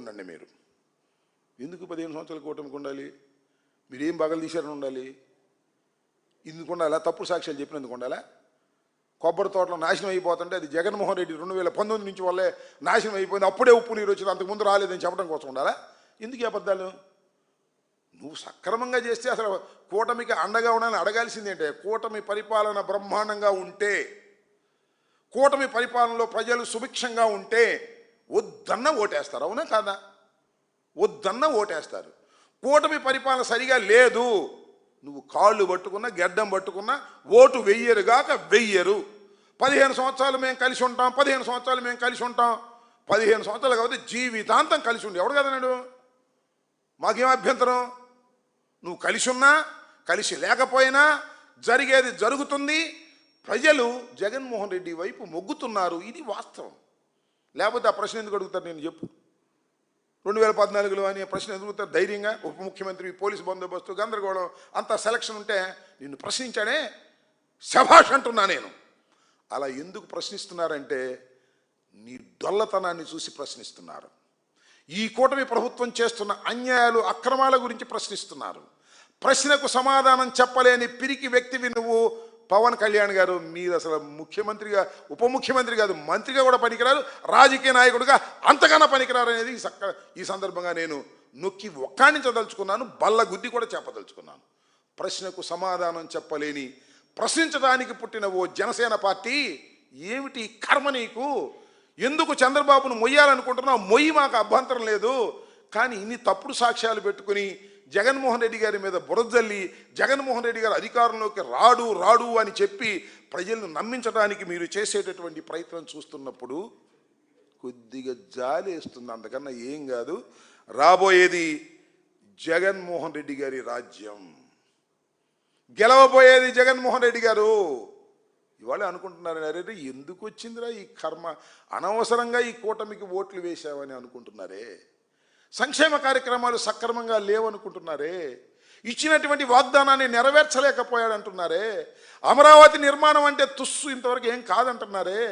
ఉండండి. మీరు ఎందుకు 15 సంవత్సరాల కూటమికి ఉండాలి? మీరేం బగలు తీశారని ఉండాలి? ఎందుకు ఉండాలా? తప్పుడు సాక్ష్యాలు చెప్పినందుకు ఉండాలా? కొబ్బరి తోటలో నాశనం అయిపోతుంటే అది జగన్మోహన్ రెడ్డి 2019 నుంచి వల్లే నాశనం అయిపోయింది, అప్పుడే ఉప్పు నీరు వచ్చింది, అంతకుముందు రాలేదని చెప్పడం కోసం ఉండాలా? ఎందుకు ఈ అబద్ధాలు? నువ్వు సక్రమంగా చేస్తే అసలు కూటమికి అండగా ఉండాలని అడగాల్సింది ఏంటంటే, కూటమి పరిపాలన బ్రహ్మాండంగా ఉంటే, కూటమి పరిపాలనలో ప్రజలు సుభిక్షంగా ఉంటే వద్దన్న ఓటేస్తారు. అవునా కాదా? వద్దన్న ఓటేస్తారు. కూటమి పరిపాలన సరిగా లేదు, నువ్వు కాళ్ళు పట్టుకున్నా గెడ్డం పట్టుకున్నా ఓటు వెయ్యరుగాక వెయ్యరు. 15 సంవత్సరాలు మేము కలిసి ఉంటాం, 15 సంవత్సరాలు మేము కలిసి ఉంటాం. 15 సంవత్సరాలు కాబట్టి జీవితాంతం కలిసి ఉండి ఎవడు కదన్నాడు? మాకేం అభ్యంతరం? నువ్వు కలిసి ఉన్నా కలిసి లేకపోయినా జరిగేది జరుగుతుంది. ప్రజలు జగన్మోహన్ రెడ్డి వైపు మొగ్గుతున్నారు, ఇది వాస్తవం. లేకపోతే ఆ ప్రశ్న ఎందుకు అడుగుతారు? నేను చెప్పు. 2014లో అని ప్రశ్న ఎదుగుతారు ధైర్యంగా? ఉప ముఖ్యమంత్రి, పోలీసు బందోబస్తు, గందరగోళం, అంత సెలక్షన్ ఉంటే నిన్ను ప్రశ్నించాడే శభాష్ అంటున్నా నేను. అలా ఎందుకు ప్రశ్నిస్తున్నారంటే నీ డొల్లతనాన్ని చూసి ప్రశ్నిస్తున్నారు. ఈ కూటమి ప్రభుత్వం చేస్తున్న అన్యాయాలు, అక్రమాల గురించి ప్రశ్నిస్తున్నారు. ప్రశ్నకు సమాధానం చెప్పలేని పిరికి వ్యక్తివి నువ్వు పవన్ కళ్యాణ్ గారు. మీరు అసలు ముఖ్యమంత్రిగా, ఉప ముఖ్యమంత్రి కాదు, మంత్రిగా కూడా పనికిరారు, రాజకీయ నాయకుడిగా అంతకన్నా పనికిరారు అనేది ఈ సందర్భంగా నేను నొక్కి ఒక్కాణించదలుచుకున్నాను, బల్ల గుద్ది కూడా చెప్పదలుచుకున్నాను. ప్రశ్నకు సమాధానం చెప్పలేని, ప్రశ్నించడానికి పుట్టిన ఓ జనసేన పార్టీ, ఏమిటి కర్మ నీకు? ఎందుకు చంద్రబాబును మొయ్యాలనుకుంటున్నావు? మొయ్యి, మాకు అభ్యంతరం లేదు. కానీ ఇన్ని తప్పుడు సాక్ష్యాలు పెట్టుకుని జగన్మోహన్ రెడ్డి గారి మీద బురదల్లి, జగన్మోహన్ రెడ్డి గారు అధికారంలోకి రాడు అని చెప్పి ప్రజలను నమ్మించడానికి మీరు చేసేటటువంటి ప్రయత్నం చూస్తున్నప్పుడు కొద్దిగా జాలి వేస్తుంది. అంతకన్నా ఏం కాదు. రాబోయేది జగన్మోహన్ రెడ్డి గారి రాజ్యం, గెలవబోయేది జగన్మోహన్ రెడ్డి గారు. ఇవాళ అనుకుంటున్నారు, అరే ఎందుకు వచ్చిందిరా ఈ కర్మ, అనవసరంగా ఈ కూటమికి ఓట్లు వేశామని అనుకుంటున్నారే. సంక్షేమ కార్యక్రమాలు సక్రమంగా లేవనుకుంటున్నారే. ఇచ్చినటువంటి వాగ్దానాన్ని నెరవేర్చలేకపోయాడంటున్నారే. అమరావతి నిర్మాణం అంటే తుస్సు, ఇంతవరకు ఏం కాదంటున్నారే.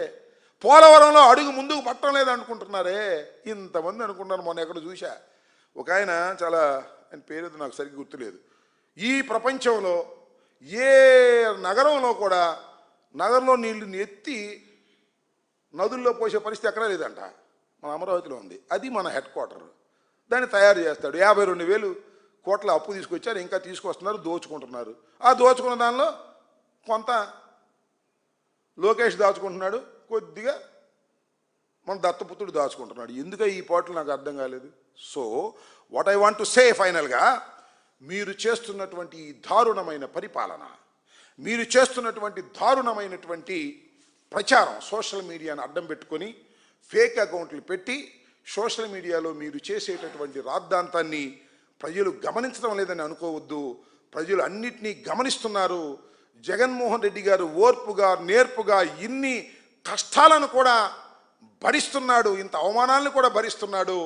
పోలవరంలో అడుగు ముందుకు పట్టడం లేదనుకుంటున్నారే. ఇంతమంది అనుకుంటున్నారు. మొన్న ఎక్కడ చూశా, ఒక ఆయన, చాలా ఆయన పేరు నాకు సరిగ్గా గుర్తులేదు, ఈ ప్రపంచంలో ఏ నగరంలో కూడా నగరంలో నీళ్లు ఎత్తి నదుల్లో పోసే పరిస్థితి ఎక్కడా లేదంట. మన అమరావతిలో ఉంది. అది మన హెడ్ క్వార్టర్. దాన్ని తయారు చేస్తాడు. 52,000 కోట్ల అప్పు తీసుకొచ్చారు, ఇంకా తీసుకొస్తున్నారు, దోచుకుంటున్నారు. ఆ దోచుకున్న దానిలో కొంత లోకేష్ దాచుకుంటున్నాడు, కొద్దిగా మన దత్తపుత్రుడు దాచుకుంటున్నాడు. ఎందుకు ఈ పాటలు నాకు అర్థం కాలేదు. So what I want to say ఫైనల్గా, మీరు చేస్తున్నటువంటి దారుణమైన పరిపాలన, మీరు చేస్తున్నటువంటి దారుణమైనటువంటి ప్రచారం, సోషల్ మీడియాను అడ్డం పెట్టుకొని ఫేక్ అకౌంట్లు పెట్టి సోషల్ మీడియాలో మీరు చేసేటటువంటి రాద్ధాంతాన్ని ప్రజలు గమనించడం లేదని అనుకోవద్దు. ప్రజలు అన్నిటినీ గమనిస్తున్నారు. జగన్మోహన్ రెడ్డి గారు ఓర్పుగా, నేర్పుగా ఇన్ని కష్టాలను కూడా భరిస్తున్నాడు, ఇంత అవమానాలను కూడా భరిస్తున్నాడు.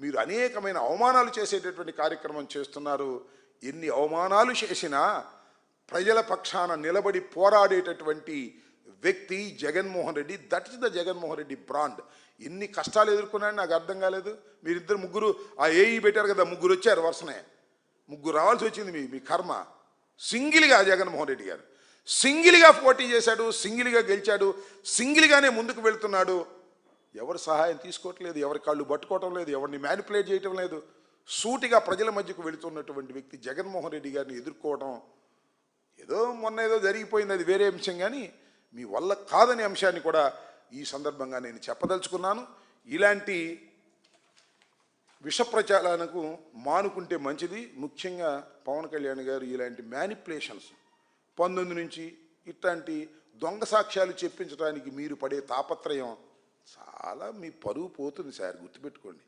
మీరు అనేకమైన అవమానాలు చేసేటటువంటి కార్యక్రమం చేస్తున్నారు. ఎన్ని అవమానాలు చేసినా ప్రజల పక్షాన నిలబడి పోరాడేటటువంటి వ్యక్తి Jaganmohan Reddy. That is the Jaganmohan Reddy brand. ఎన్ని కష్టాలు ఎదుర్కొన్నాయని నాకు అర్థం కాలేదు. మీరిద్దరు ముగ్గురు ఆ ఏఈ పెట్టారు కదా, ముగ్గురు వచ్చారు వరుసనే, ముగ్గురు రావాల్సి వచ్చింది. మీ కర్మ. సింగిల్గా జగన్మోహన్ రెడ్డి గారు సింగిల్గా పోటీ చేశాడు, సింగిల్గా గెలిచాడు, సింగిల్గానే ముందుకు వెళ్తున్నాడు. ఎవరి సహాయం తీసుకోవట్లేదు, ఎవరి కాళ్ళు పట్టుకోవటం లేదు, ఎవరిని మ్యానిపులేట్ చేయటం లేదు. సూటిగా ప్రజల మధ్యకు వెళుతున్నటువంటి వ్యక్తి జగన్మోహన్ రెడ్డి గారిని ఎదుర్కోవడం, మొన్న ఏదో జరిగిపోయింది, అది వేరే అంశం, కానీ మీ వల్ల కాదనే అంశాన్ని కూడా ఈ సందర్భంగా నేను చెప్పదలుచుకున్నాను. ఇలాంటి విష ప్రచారాలకు మానుకుంటే మంచిది. ముఖ్యంగా పవన్ కళ్యాణ్ గారు ఇలాంటి మ్యానిపులేషన్స్ 19 నుంచి ఇట్లాంటి దొంగ సాక్ష్యాలు చెప్పించడానికి మీరు పడే తాపత్రయం చాలా, మీ పరువు పోతుంది సార్, గుర్తుపెట్టుకోండి.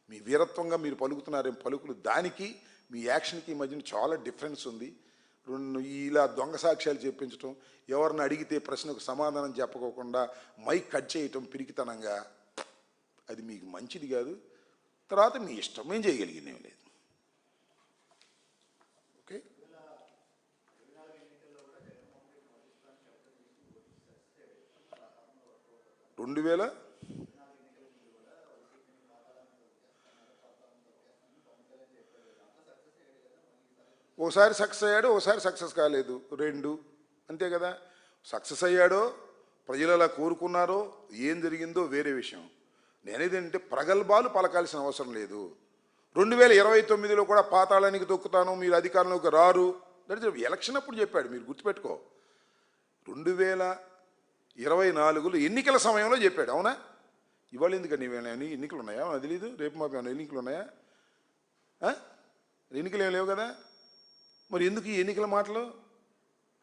మీ వీరత్వంగా మీరు పలుకుతున్నారేం పలుకులు, దానికి మీ యాక్షన్కి మధ్యన చాలా డిఫరెన్స్ ఉంది. ఇలా దొంగ సాక్ష్యాలు చెప్పించడం, ఎవరిని అడిగితే ప్రశ్నకు సమాధానం చెప్పకోకుండా మైక్ కట్ చేయటం పిరికితనంగా, అది మీకు మంచిది కాదు. తర్వాత మీ ఇష్టం, ఏం చేయగలిగినేం లేదు. ఓకే, 2000 ఒకసారి సక్సెస్ అయ్యాడు, ఒకసారి సక్సెస్ కాలేదు, రెండు. అంతే కదా. సక్సెస్ అయ్యాడో, ప్రజలు అలా కోరుకున్నారో, ఏం జరిగిందో వేరే విషయం. నేనేదంటే ప్రగల్భాలు పలకాల్సిన అవసరం లేదు. 2029లో కూడా పాతాళానికి తొక్కుతాను, మీరు అధికారంలోకి రారు, దట్ ఇస్ ఎలక్షన్ అప్పుడు చెప్పాడు. మీరు గుర్తుపెట్టుకో. 2024లో ఎన్నికల సమయంలో చెప్పాడు. అవునా? ఇవాళ ఎందుకండి ఎన్నికలు ఉన్నాయా? నాకు తెలీదు. రేపు మాకు ఏమైనా ఎన్నికలు ఉన్నాయా? ఎన్నికలు ఏం లేవు కదా. మరి ఎందుకు ఈ ఎన్నికల మాటలు?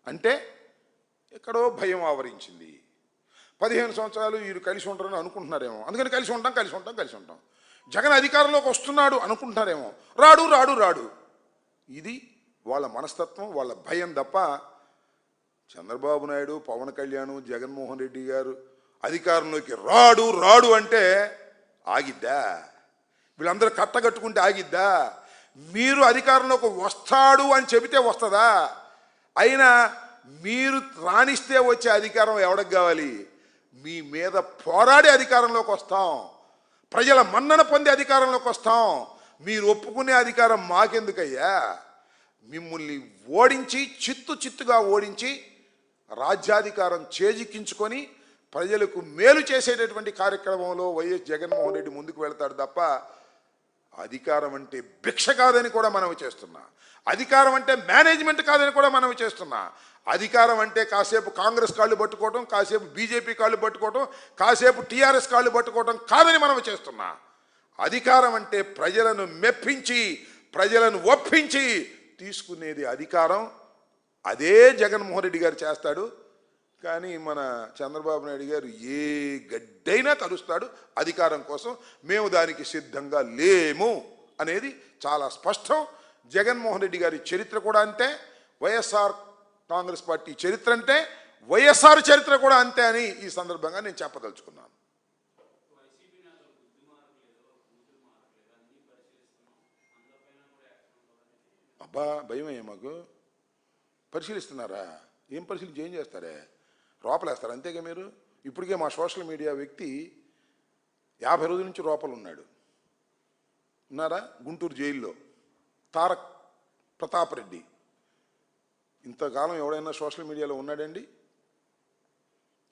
అంటే ఎక్కడో భయం ఆవరించింది. 15 సంవత్సరాలు వీరు కలిసి ఉంటారని అనుకుంటున్నారేమో, అందుకని కలిసి ఉంటాం. జగన్ అధికారంలోకి వస్తున్నాడు అనుకుంటున్నారేమో, రాడు. ఇది వాళ్ళ మనస్తత్వం, వాళ్ళ భయం తప్ప చంద్రబాబు నాయుడు, పవన్ కళ్యాణ్, జగన్మోహన్ రెడ్డి గారు అధికారంలోకి రాడు అంటే ఆగిద్దా? వీళ్ళందరూ కట్టగట్టుకుంటే ఆగిద్దా? మీరు అధికారంలోకి వస్తాడు అని చెబితే వస్తుందా? అయినా మీరు రాణిస్తే వచ్చే అధికారం ఎవరికి కావాలి? మీ మీద పోరాడి అధికారంలోకి వస్తాం, ప్రజల మన్నన పొంది అధికారంలోకి వస్తాం. మీరు ఒప్పుకునే అధికారం మాకెందుకయ్యా? మిమ్మల్ని ఓడించి చిత్తుగా ఓడించి రాజ్యాధికారం చేజిక్కించుకొని ప్రజలకు మేలు చేసేటటువంటి కార్యక్రమంలో వైఎస్ జగన్మోహన్ రెడ్డి ముందుకు వెళ్తాడు తప్ప అధికారం అంటే భిక్ష కాదని కూడా మనవి చేస్తున్నా. అధికారం అంటే మేనేజ్మెంట్ కాదని కూడా మనవి చేస్తున్నా. అధికారం అంటే కాసేపు కాంగ్రెస్ కాళ్ళు పట్టుకోవటం, కాసేపు బీజేపీ కాళ్ళు పట్టుకోవటం, కాసేపు టీఆర్ఎస్ కాళ్ళు పట్టుకోవటం కాదని మనవి చేస్తున్నా. అధికారం అంటే ప్రజలను మెప్పించి, ప్రజలను ఒప్పించి తీసుకునేది అధికారం. అదే జగన్మోహన్ రెడ్డి గారు చేస్తాడు. కానీ మన చంద్రబాబు నాయుడు గారు ఏ గడ్డైనా కలుస్తాడు అధికారం కోసం. మేము దానికి సిద్ధంగా లేము అనేది చాలా స్పష్టం. జగన్మోహన్ రెడ్డి గారి చరిత్ర కూడా అంతే, వైఎస్ఆర్ కాంగ్రెస్ పార్టీ చరిత్ర అంటే వైఎస్ఆర్ చరిత్ర కూడా అంతే అని ఈ సందర్భంగా నేను చెప్పదలుచుకున్నాను. అబ్బా భయమయ్యా మాకు. పరిశీలిస్తున్నారా? ఏం పరిశీలించి ఏం చేస్తారే? రోపలేస్తారు అంతేగా మీరు. ఇప్పటికే మా సోషల్ మీడియా వ్యక్తి 50 రోజుల నుంచి రోపలు ఉన్నారా? గుంటూరు జైల్లో తారక్ ప్రతాప్ రెడ్డి. ఇంతకాలం ఎవడైనా సోషల్ మీడియాలో ఉన్నాడండి?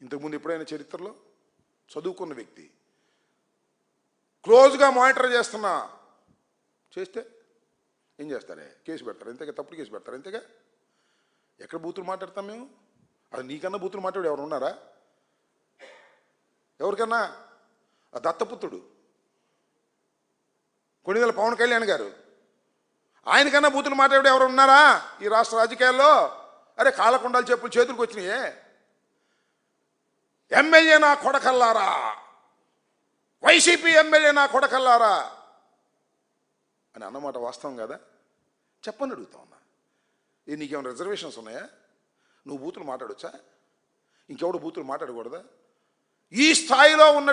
ఇంతకుముందు ఎప్పుడైనా చరిత్రలో? చదువుకున్న వ్యక్తి, క్లోజ్గా మానిటర్ చేస్తే ఏం చేస్తారే? కేసు పెడతారు అంతేగా, తప్పుడు కేసు పెడతారు అంతేగా. ఎక్కడ బూతులు మాట్లాడతాం మేము? అది నీకన్నా బూతులు మాట్లాడు ఎవరు ఉన్నారా? ఎవరికన్నా? ఆ దత్తపుత్రుడు కొణిదెల పవన్ కళ్యాణ్ గారు, ఆయనకన్నా బూతులు మాట్లాడే ఎవరు ఉన్నారా ఈ రాష్ట్ర రాజకీయాల్లో? అరే కాళ్ళకుండాలు చెప్పులు చేతులకు వచ్చినాయే. ఎమ్మెల్యే నా కొడకల్లారా, వైసీపీ ఎమ్మెల్యే నా కొడకల్లారా అని అన్నమాట వాస్తవం కదా? చెప్పని అడుగుతా ఉన్నా. నీకేమైనా రిజర్వేషన్స్ ఉన్నాయా? నువ్వు బూతులు మాట్లాడొచ్చా? ఇంకెవడు బూతులు మాట్లాడకూడదా? ఈ స్థాయిలో ఉన్న